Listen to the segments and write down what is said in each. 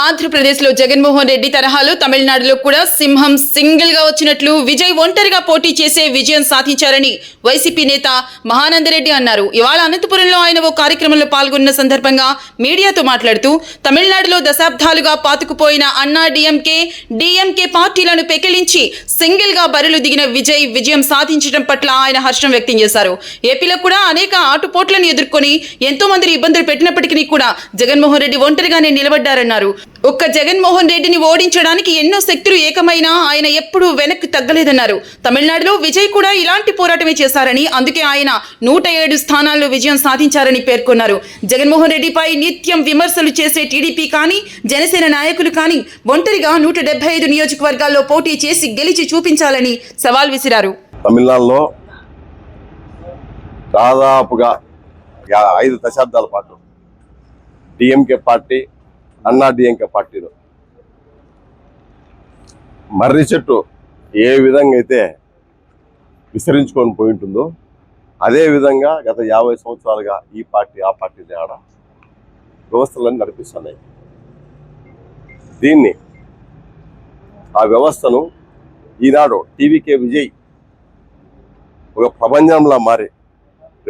ఆంధ్రప్రదేశ్లో జగన్మోహన్ రెడ్డి తరహాలో తమిళనాడులో కూడా సింహం సింగిల్ గా వచ్చినట్లు విజయ్ ఒంటరిగా పోటీ చేసే విజయం సాధించారని వైసీపీ నేత మహానందరెడ్డి అన్నారు. ఇవాళ అనంతపురంలో ఆయన ఓ కార్యక్రమంలో పాల్గొన్న సందర్భంగా మీడియాతో మాట్లాడుతూ తమిళనాడులో దశాబ్దాలుగా పాతుకుపోయిన అన్నా డిఎంకే పార్టీలను పెకిలించి సింగిల్ గా బరిలో దిగిన విజయ్ విజయం సాధించడం పట్ల ఆయన హర్షం వ్యక్తం చేశారు. ఏపీలో కూడా అనేక ఆటుపోట్లను ఎదుర్కొని ఎంతో మంది ఇబ్బందులు పెట్టినప్పటికీ కూడా జగన్మోహన్ రెడ్డి ఒంటరిగానే నిలబడ్డారన్నారు. ఒక్క జగన్మోహన్ రెడ్డిని ఓడించడానికి ఎన్నో శక్తులు ఏకమైనా ఆయన ఎప్పుడూ వెనక్కి తగ్గలేదన్నారు. తమిళనాడులో విజయ్ కూడా ఇలాంటి పోరాటమే చేశారని, అందుకే ఆయన 107 స్థానాల్లో విజయం సాధించారని పేర్కొన్నారు. జగన్మోహన్ రెడ్డిపై నిత్యం విమర్శలు చేసే టీడీపీ కానీ జనసేన నాయకులు కానీ ఒంటరిగా 175 నియోజకవర్గాల్లో పోటీ చేసి గెలిచి చూపించాలని సవాల్ విసిరారు. తమిళనాడులో దాదాపుగా 5 దశాబ్దాల పాటు డిఎంకే పార్టీ అన్నా డిఎంకే పార్టీలో మర్రి చెట్టు ఏ విధంగా అయితే విస్తరించుకొని పోయి ఉంటుందో అదే విధంగా గత 50 సంవత్సరాలుగా ఈ పార్టీ ఆ పార్టీ తేడా వ్యవస్థలన్నీ నడిపిస్తున్నాయి. దీన్ని ఆ వ్యవస్థను ఈనాడు టీవీకే విజయ్ ఒక ప్రపంచంలా మారి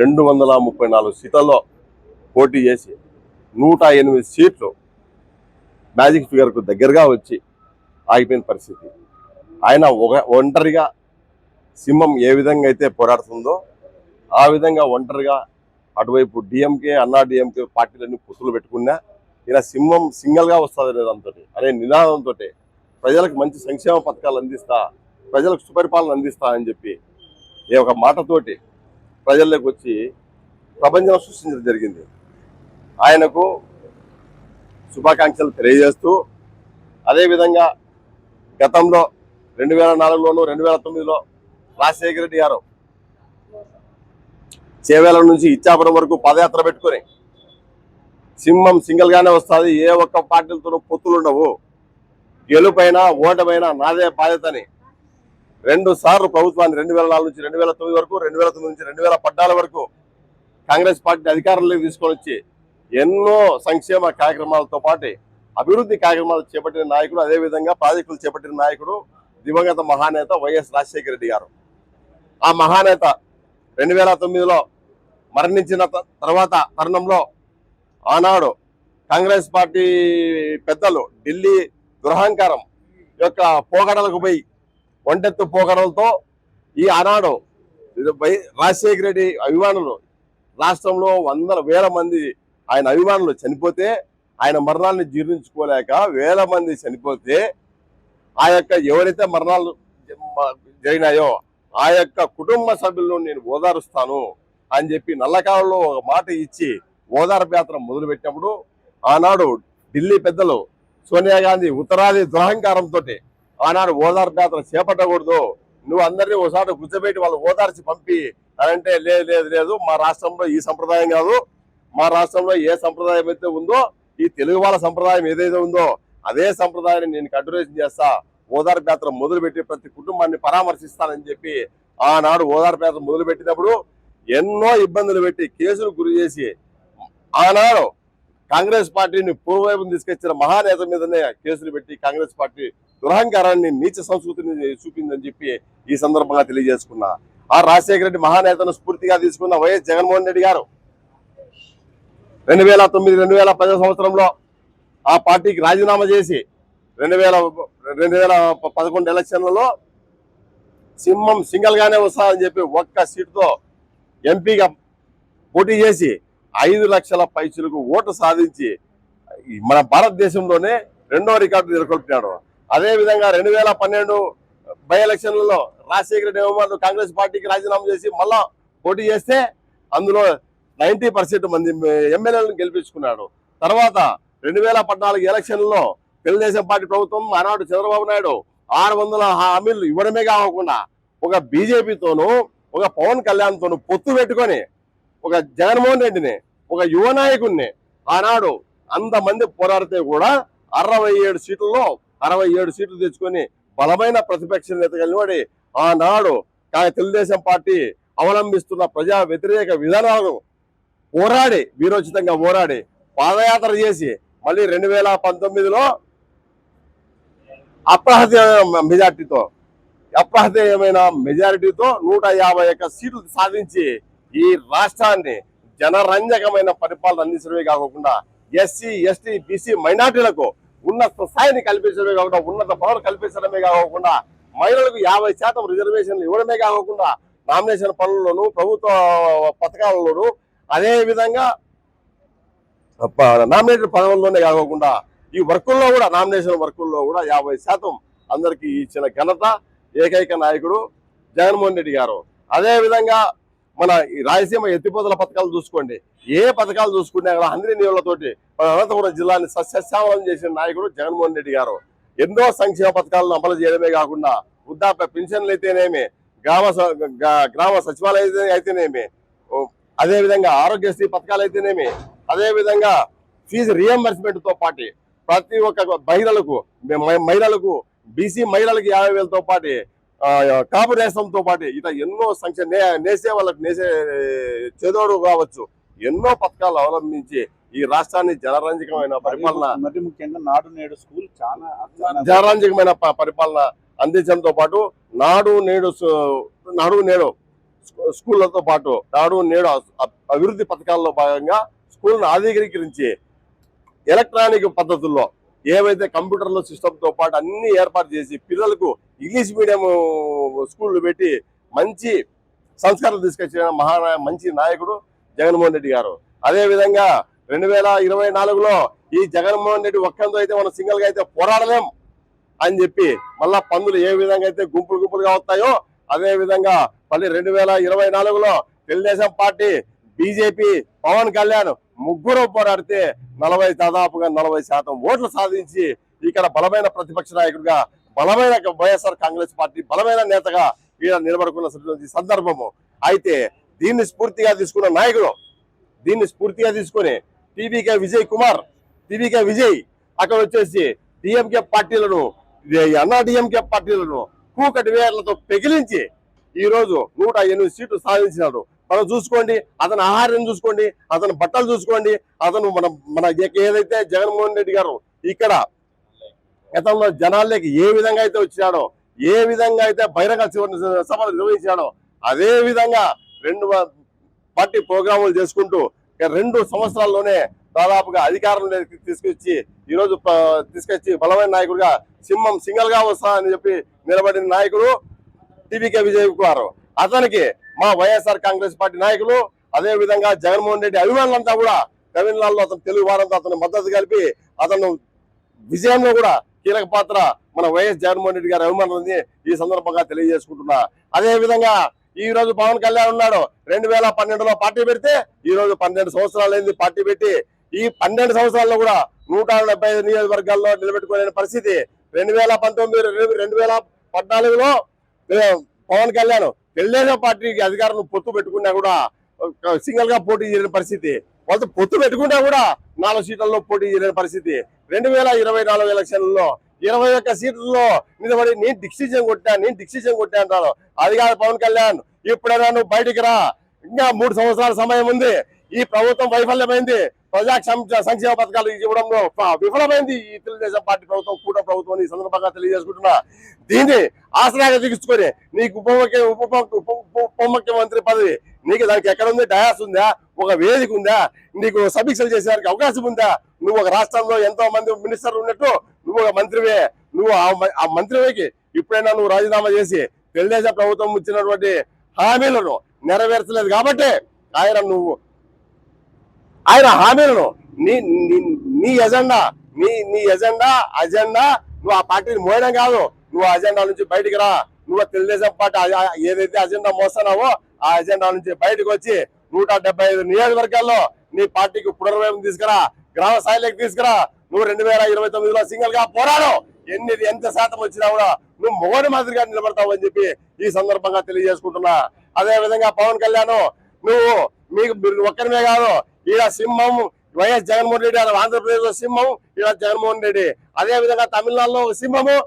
234 సీట్లలో పోటీ చేసి 108 సీట్లు మ్యాజిక్ ఫిగర్కు దగ్గరగా వచ్చి ఆగిపోయిన పరిస్థితి. ఆయన ఒంటరిగా సింహం ఏ విధంగా అయితే పోరాడుతుందో ఆ విధంగా ఒంటరిగా అటువైపు డిఎంకే అన్నా డిఎంకే పార్టీలన్నీ పుస్తులు పెట్టుకున్నా ఇలా సింహం సింగల్గా వస్తుంది అనే నినాదంతో ప్రజలకు మంచి సంక్షేమ పథకాలు అందిస్తా, ప్రజలకు సుపరిపాలన అందిస్తా అని చెప్పి ఏ ఒక మాటతోటి ప్రజల్లోకి వచ్చి ప్రపంచం సృష్టించడం జరిగింది. ఆయనకు శుభాకాంక్షలు తెలియజేస్తూ అదేవిధంగా గతంలో 2004లోను 2009లో రాజశేఖర రెడ్డి గారు చేవేల నుంచి ఇచ్చాపురం వరకు పాదయాత్ర పెట్టుకుని సింహం సింగిల్గానే వస్తుంది, ఏ ఒక్క పార్టీలతోనూ పొత్తులు ఉండవు, గెలుపైనా ఓటమైనా నాదే బాధ్యతని 2 సార్లు ప్రభుత్వాన్ని 2004 నుంచి 2009 వరకు 2009 నుంచి 2014 వరకు కాంగ్రెస్ పార్టీ అధికారంలోకి తీసుకొని వచ్చి ఎన్నో సంక్షేమ కార్యక్రమాలతో పాటు అభివృద్ధి కార్యక్రమాలు చేపట్టిన నాయకుడు, అదేవిధంగా ప్రాజెక్టులు చేపట్టిన నాయకుడు దివంగత మహానేత వైఎస్ రాజశేఖర రెడ్డి గారు. ఆ మహానేత 2009లో మరణించిన తర్వాత తరుణంలో ఆనాడు కాంగ్రెస్ పార్టీ పెద్దలు ఢిల్లీ దురహంకారం యొక్క పోకడలకు పోయి ఒంటెత్తు పోకడలతో ఈ ఆనాడు రాజశేఖర రెడ్డి అభిమానులు రాష్ట్రంలో 100,000 మంది ఆయన అభిమానులు చనిపోతే ఆయన మరణాన్ని జీర్ణించుకోలేక 1000 మంది చనిపోతే ఆ యొక్క ఎవరైతే మరణాలు జరిగినాయో ఆ యొక్క కుటుంబ సభ్యులను నేను ఓదారుస్తాను అని చెప్పి నల్లకాలలో ఒక మాట ఇచ్చి ఓదార్పు యాత్ర మొదలుపెట్టినప్పుడు ఆనాడు ఢిల్లీ పెద్దలు సోనియా గాంధీ ఉత్తరాది దురహంకారంతో ఆనాడు ఓదార్పు యాత్ర చేపట్టకూడదు, నువ్వు అందరినీ ఒకసారి కూర్చోబెట్టి వాళ్ళు ఓదార్చి పంపి అంటే లేదు మా రాష్ట్రంలో ఈ సంప్రదాయం కాదు, మా రాష్ట్రంలో ఏ సంప్రదాయం అయితే ఉందో ఈ తెలుగు వాళ్ళ సంప్రదాయం ఏదైతే ఉందో అదే సంప్రదాయాన్ని నేను కంటిన్యూషన్ చేస్తా, ఓదార్పు యాత్ర మొదలుపెట్టి ప్రతి కుటుంబాన్ని పరామర్శిస్తానని చెప్పి ఆనాడు ఓదార్పు యాత్ర మొదలుపెట్టినప్పుడు ఎన్నో ఇబ్బందులు పెట్టి కేసులు గురి చేసి ఆనాడు కాంగ్రెస్ పార్టీని పూర్వవైపు తీసుకొచ్చిన మహానేత మీదనే కేసులు పెట్టి కాంగ్రెస్ పార్టీ దురహంకారాన్ని నీచ సంస్కృతిని చూపిందని చెప్పి ఈ సందర్భంగా తెలియజేసుకున్నా. ఆ రాజశేఖర రెడ్డి మహానేతను స్ఫూర్తిగా తీసుకున్న వైఎస్ జగన్మోహన్ రెడ్డి గారు 2009-2010 సంవత్సరంలో ఆ పార్టీకి రాజీనామా చేసి 2011 ఎలక్షన్లలో సింహం సింగల్గానే వస్తాదని చెప్పి ఒక్క సీటుతో ఎంపీగా పోటీ చేసి 5 లక్షల పైచులకు ఓటు సాధించి మన భారతదేశంలోనే 2వ రికార్డు నెలకొల్పినాడు. అదేవిధంగా 2012 బై ఎలక్షన్లలో రాజశేఖర రెడ్డి కాంగ్రెస్ పార్టీకి రాజీనామా చేసి మళ్ళా పోటీ చేస్తే అందులో 90% మంది ఎమ్మెల్యేలను గెలిపించుకున్నాడు. తర్వాత 2014 ఎలక్షన్లలో తెలుగుదేశం పార్టీ ప్రభుత్వం ఆనాడు చంద్రబాబు నాయుడు 600 హామీలు ఇవ్వడమే కాకుండా ఒక బీజేపీతోనూ ఒక పవన్ కళ్యాణ్తోనూ పొత్తు పెట్టుకొని ఒక జగన్మోహన్ రెడ్డిని ఒక యువ నాయకుడిని ఆనాడు అంతమంది పోరాడితే కూడా 67 సీట్లలో 67 సీట్లు తెచ్చుకొని బలమైన ప్రతిపక్ష నేత కలివాడి ఆనాడు తెలుగుదేశం పార్టీ అవలంబిస్తున్న ప్రజా వ్యతిరేక విధానాలను పోరాడి వీరోచితంగా పోరాడి పాదయాత్ర చేసి మళ్ళీ 2019లో అప్రహతీయమైన మెజారిటీతో 151 సీట్లు సాధించి ఈ రాష్ట్రాన్ని జనరంజకమైన పరిపాలన అందించడమే కాకుండా ఎస్సీ ఎస్టీ బీసీ మైనార్టీలకు ఉన్నత స్థాయిని కల్పించడమే కాకుండా ఉన్నత పవర్ కల్పించడమే కాకుండా మహిళలకు 50% రిజర్వేషన్లు ఇవ్వడమే కాకుండా నామినేషన్ పనుల్లోనూ ప్రభుత్వ పథకాలలోనూ అదే విధంగా నామినేటెడ్ పదవుల్లోనే కాకుండా ఈ వర్కుల్లో కూడా నామినేషన్ వర్కుల్లో కూడా 50% అందరికీ ఇచ్చిన ఘనత ఏకైక నాయకుడు జగన్మోహన్ రెడ్డి గారు. అదే విధంగా మన ఈ రాయలసీమ ఎత్తిపోతల పథకాలు చూసుకోండి, ఏ పథకాలు చూసుకున్నా కూడా అందరి నీళ్లతోటి మన అనంతపురం జిల్లాని సస్యశ్యామలం చేసిన నాయకుడు జగన్మోహన్ రెడ్డి గారు. ఎన్నో సంక్షేమ పథకాలను అమలు చేయడమే కాకుండా వృద్ధాప్య పెన్షన్లు అయితేనేమి, గ్రామ సచివాలయం అయితేనేమి, అదే విధంగా ఆరోగ్యశ్రీ పథకాలు అయితేనేమి, అదే విధంగా ఫీజు రియంబర్స్మెంట్ తో పాటు ప్రతి ఒక్క మహిళలకు బీసీ మహిళలకు 50,000తో పాటు కాపు నేస్తంతో పాటు ఇట్లా ఎన్నో నేసే వాళ్ళకి చేదోడు కావచ్చు, ఎన్నో పథకాలు అవలంబించి ఈ రాష్ట్రాన్ని జనరంజకమైన పరిపాలన, మరి ముఖ్యంగా నాడు నేడు స్కూల్ చాలా జనరంజకమైన పరిపాలన అందించడంతో పాటు నాడు నేడు స్కూళ్లతో పాటు నాడు నేడు అభివృద్ధి పథకాల్లో భాగంగా స్కూల్ను ఆధునీకరించి ఎలక్ట్రానిక్ పద్ధతుల్లో ఏవైతే కంప్యూటర్ల సిస్టంతో పాటు అన్ని ఏర్పాటు చేసి పిల్లలకు ఇంగ్లీష్ మీడియం స్కూళ్ళు పెట్టి మంచి సంస్కారాలు తీసుకొచ్చిన మంచి నాయకుడు జగన్మోహన్ రెడ్డి గారు. అదే విధంగా 2024లో ఈ జగన్మోహన్ రెడ్డి ఒక్కంతో అయితే మనం సింగిల్ గా అయితే పోరాడలేం అని చెప్పి మళ్ళా పన్నులు ఏ విధంగా అయితే గుంపులుగా వస్తాయో అదే విధంగా మళ్ళీ 2024లో తెలుగుదేశం పార్టీ, బీజేపీ, పవన్ కళ్యాణ్ ముగ్గురు పోరాడితే దాదాపుగా 40% ఓట్లు సాధించి ఇక్కడ బలమైన ప్రతిపక్ష నాయకుడిగా, బలమైన వైఎస్ఆర్ కాంగ్రెస్ పార్టీ బలమైన నేతగా ఈయన నిలబడుకున్న సందర్భము. అయితే దీన్ని స్ఫూర్తిగా తీసుకున్న నాయకుడు, దీన్ని స్ఫూర్తిగా తీసుకుని టీవీకే విజయ్ అక్కడ వచ్చేసి డిఎంకే పార్టీలను, అన్నా డిఎంకే పార్టీలను కూకటి వేర్లతో పెగిలించి ఈ రోజు 108 సీట్లు సాధించినాడు. మనం చూసుకోండి, అతని ఆహారం చూసుకోండి, అతని బట్టలు చూసుకోండి, అతను మన ఏదైతే జగన్మోహన్ రెడ్డి గారు ఇక్కడ గతంలో జనాల్లోకి ఏ విధంగా అయితే వచ్చినాడో, ఏ విధంగా అయితే బహిరంగ సభలు నిర్వహించాడో అదే విధంగా 2 పార్టీ ప్రోగ్రాములు చేసుకుంటూ 2 సంవత్సరాల్లోనే దాదాపుగా అధికారంలోకి తీసుకొచ్చి బలమైన నాయకుడిగా సింగల్ గా వస్తా అని చెప్పి నిలబడిన నాయకుడు టీవీకే విజయ్ కుమార్. అతనికి మా వైఎస్ఆర్ కాంగ్రెస్ పార్టీ నాయకులు అదే విధంగా జగన్మోహన్ రెడ్డి అభిమానులంతా కూడా తమిళనాడులో అతను తెలుగు వారంతో అతను మద్దతు కలిపి అతను విజయంలో కూడా కీలక పాత్ర మన వైఎస్ జగన్మోహన్ రెడ్డి గారి అభిమానులని ఈ సందర్భంగా తెలియజేసుకుంటున్నా. అదే విధంగా ఈ రోజు పవన్ కళ్యాణ్ ఉన్నాడు. 2012లో పార్టీ పెడితే ఈ రోజు 12 సంవత్సరాలైంది పార్టీ పెట్టి. ఈ 12 సంవత్సరాల్లో కూడా 175 నియోజకవర్గాల్లో నిలబెట్టుకోలేని పరిస్థితి. 2014లో పవన్ కళ్యాణ్ తెలుగుదేశం పార్టీకి అధికారం పొత్తు పెట్టుకున్నా కూడా సింగిల్ గా పోటీ చేయలేని పరిస్థితి. వాళ్ళతో పొత్తు పెట్టుకున్నా కూడా 4 సీట్లలో పోటీ చేయలేని పరిస్థితి. 2024 ఎలక్షన్లలో 21 సీట్లలో నిలబడి నేను డిసిషన్ కొట్టా అంటాను. అది కాదు పవన్ కళ్యాణ్, ఇప్పుడైనా నువ్వు బయటికి రా, ఇంకా 3 సంవత్సరాల సమయం ఉంది. ఈ ప్రభుత్వం వైఫల్యమైంది, ప్రజా సంక్షేమ పథకాలు ఇవ్వడంలో విఫలమైంది ఈ తెలుగుదేశం పార్టీ ప్రభుత్వం, కూటమి ప్రభుత్వం. ఈ సందర్భంగా తెలియజేసుకుంటున్నా. దీన్ని ఆసరాగా దిగుచుకొని నీకు ఉప ముఖ్యమంత్రి పదవి నీకు దానికి ఎక్కడ ఉంది? డయాస్ ఉందా? ఒక వేదిక ఉందా? నీకు సమీక్షలు చేసేదానికి అవకాశం ఉందా? నువ్వు ఒక రాష్ట్రంలో ఎంతో మంది మినిస్టర్లు ఉన్నట్టు నువ్వు ఒక మంత్రివే. నువ్వు ఆ మంత్రివేకి ఇప్పుడైనా నువ్వు రాజీనామా చేసి తెలుగుదేశం ప్రభుత్వం ఇచ్చినటువంటి హామీలను నెరవేర్చలేదు కాబట్టి ఆయన హామీలను నీ ఎజెండా నువ్వు ఆ పార్టీని మోయడం కాదు, నువ్వు ఆ అజెండా నుంచి బయటికి రా. నువ్వు తెలుగుదేశం పార్టీ ఏదైతే అజెండా మోస్తున్నావో ఆ అజెండా నుంచి బయటకు వచ్చి 175 నియోజకవర్గాల్లో నీ పార్టీకి పునర్వైపు తీసుకురా, గ్రామ స్థాయిలోకి తీసుకురా. నువ్వు 2029లో సింగిల్ గా పోరాడు. ఎంత శాతం వచ్చినా కూడా నువ్వు మొగోడి మాదిరిగా నిలబడతావు అని చెప్పి ఈ సందర్భంగా తెలియజేసుకుంటున్నా. అదే విధంగా పవన్ కళ్యాణ్ మీకు ఒక్కరిమే కాదు, ఈడ సింహం వైఎస్ జగన్మోహన్ రెడ్డి, ఆంధ్రప్రదేశ్ లో సింహం ఈడ జగన్మోహన్ రెడ్డి. అదే విధంగా తమిళనాడులో సింహము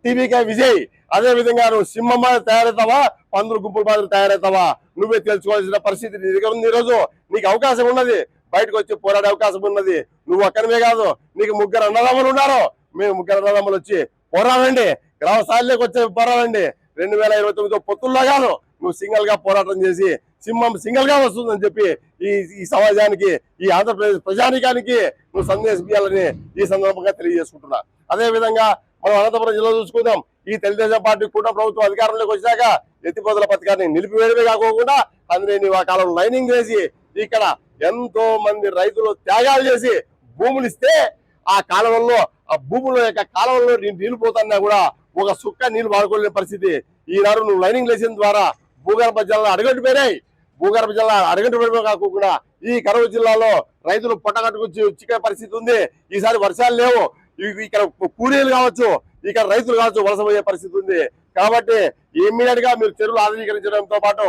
టీవీకే విజయ్. అదే విధంగా నువ్వు సింహం మాదిరి తయారవుతావా, పందులు గుంపుల మాదిరి తయారవుతావా నువ్వే తెలుసుకోవాల్సిన పరిస్థితి నీ దగ్గర ఉంది. ఈ రోజు నీకు అవకాశం ఉన్నది. బయటకు వచ్చి పోరాడే అవకాశం ఉన్నది. నువ్వు ఒక్కరివే కాదు, నీకు 3 అన్నదమ్ములు ఉన్నారు. మేము 3 అన్నదమ్ములు వచ్చి పోరాడండి, గ్రామ స్థాయిలోకి వచ్చే పోరాడండి. 2029 పొత్తుల్లో కాదు, నువ్వు సింగిల్ గా పోరాటం చేసి సింహం సింగిల్ గా వస్తుందని చెప్పి ఈ సమాజానికి, ఈ ఆంధ్రప్రదేశ్ ప్రజానికానికి నువ్వు సందేశం ఇవ్వాలని ఈ సందర్భంగా తెలియజేసుకుంటున్నా. అదే విధంగా మనం అనంతపురం జిల్లా చూసుకుందాం. ఈ తెలుగుదేశం పార్టీ కూటమి ప్రభుత్వం అధికారంలోకి వచ్చాక ఎత్తిపోతల పథకాన్ని నిలిపివేయడమే కాకుండా అందులో ఆ కాలంలో లైనింగ్ వేసి ఇక్కడ ఎంతో మంది రైతులు త్యాగాలు చేసి భూములు ఇస్తే ఆ కాలంలో ఆ భూముల యొక్క కాలంలో నీళ్లు పోతున్నా కూడా ఒక సుక్క నీళ్లు వాడుకోలేని పరిస్థితి. ఈనాడు నువ్వు లైనింగ్ వేసిన ద్వారా భూగర్భ జలాలు అడగట్టుపోయినాయి. భూగర్భ జలాలు అడగట్టుపోయడమే కాకుండా ఈ కరువు జిల్లాలో రైతులు పొట్టగట్టుకొచ్చి చిక్కే పరిస్థితి ఉంది. ఈసారి వర్షాలు లేవు, ఇక్కడ కూలీలు కావచ్చు, ఇక్కడ రైతులు కావచ్చు వలసపోయే పరిస్థితి ఉంది. కాబట్టి ఇమ్మీడియట్ గా మీరు చెరువులు ఆధునీకరించడంతో పాటు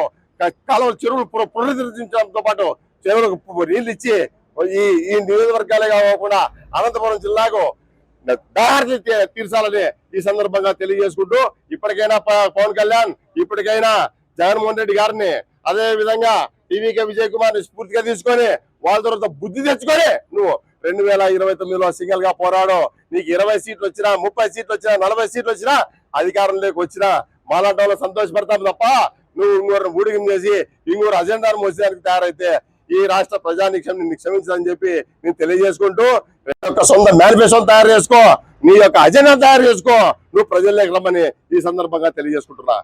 కాలువ చెరువులు పునరుద్ధరించడంతో పాటు చెరువులకు నీళ్లు ఇచ్చి ఈ నియోజకవర్గాలే కాకుండా అనంతపురం జిల్లాకు దారి తీర్చాలని ఈ సందర్భంగా తెలియజేసుకుంటూ ఇప్పటికైనా పవన్ కళ్యాణ్, ఇప్పటికైనా జగన్మోహన్ రెడ్డి గారిని, అదే విధంగా టీవీకే విజయ్ కుమార్ ని స్ఫూర్తిగా తీసుకొని వాళ్ళ తర్వాత బుద్ధి తెచ్చుకొని నువ్వు 2029లో సింగిల్ గా పోరాడు. నీకు 20 సీట్లు వచ్చినా, 30 సీట్లు వచ్చినా, 40 సీట్లు వచ్చినా, అధికారంలోకి వచ్చినా మాలాంటి వాళ్ళు సంతోషపడతాం తప్ప నువ్వు ఇంకోరు ఊడిగం చేసి ఇంకోరు అజెండాను మోసేదానికి తయారైతే ఈ రాష్ట్ర ప్రజానిక్షం నిన్ను క్షమించదని చెప్పి నేను తెలియజేసుకుంటూ, సొంత మేనిఫెస్టో తయారు చేసుకో, నీ యొక్క అజెండా తయారు చేసుకో, నువ్వు ప్రజల్లోకి రమ్మని ఈ సందర్భంగా తెలియజేసుకుంటున్నా.